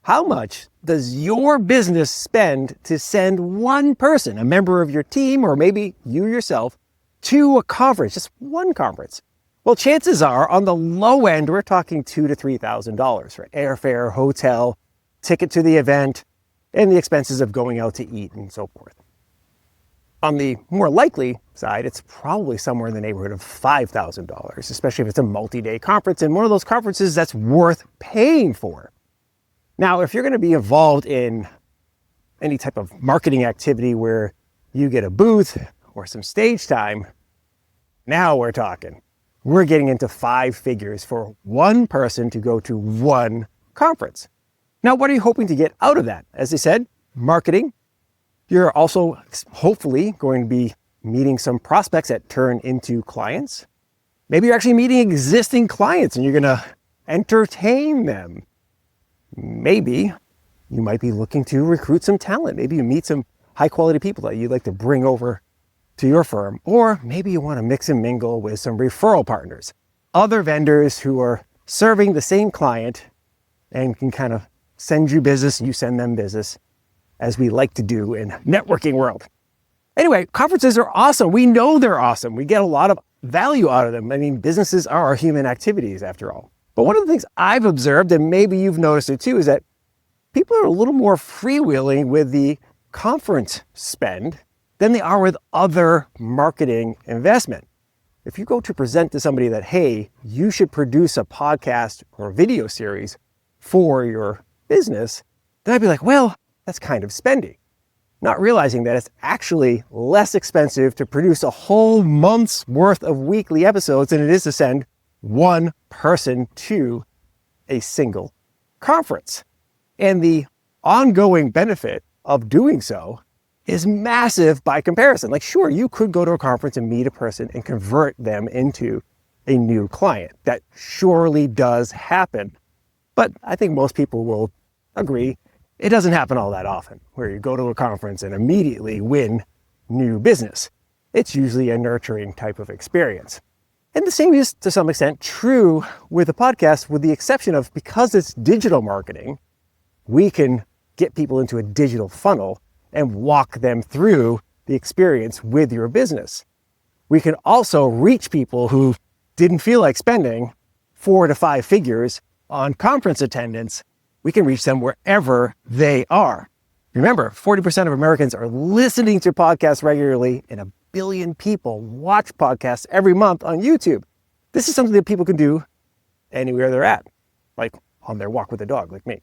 How much does your business spend to send one person, a member of your team, or maybe you yourself, to a conference, just one conference? Well, chances are on the low end, we're talking $2,000 to $3,000 for airfare, hotel, ticket to the event, and the expenses of going out to eat and so forth. On the more likely side, it's probably somewhere in the neighborhood of $5,000, especially if it's a multi-day conference and one of those conferences that's worth paying for. Now, if you're going to be involved in any type of marketing activity where you get a booth or some stage time, now we're talking. We're getting into 5 figures for one person to go to one conference. Now, what are you hoping to get out of that? As I said, marketing. You're also hopefully going to be meeting some prospects that turn into clients. Maybe you're actually meeting existing clients and you're going to entertain them. Maybe you might be looking to recruit some talent. Maybe you meet some high quality people that you'd like to bring over to your firm. Or maybe you want to mix and mingle with some referral partners, other vendors who are serving the same client and can kind of send you business, you send them business, as we like to do in networking world. Anyway, conferences are awesome. We know they're awesome. We get a lot of value out of them. I mean, businesses are human activities after all. But one of the things I've observed, and maybe you've noticed it too, is that people are a little more freewheeling with the conference spend than they are with other marketing investment. If you go to present to somebody that, hey, you should produce a podcast or a video series for your business, then I'd be like, well, that's kind of spending. Not realizing that it's actually less expensive to produce a whole month's worth of weekly episodes than it is to send one person to a single conference. And the ongoing benefit of doing so is massive by comparison. Like, sure, you could go to a conference and meet a person and convert them into a new client. That surely does happen. But I think most people will agree it doesn't happen all that often, where you go to a conference and immediately win new business. It's usually a nurturing type of experience. And the same is, to some extent, true with a podcast, with the exception of, because it's digital marketing, we can get people into a digital funnel and walk them through the experience with your business. We can also reach people who didn't feel like spending 4 to 5 figures on conference attendance. We can reach them wherever they are. Remember, 40% of Americans are listening to podcasts regularly, and 1 billion people watch podcasts every month on YouTube. This is something that people can do anywhere they're at, like on their walk with a dog, like me.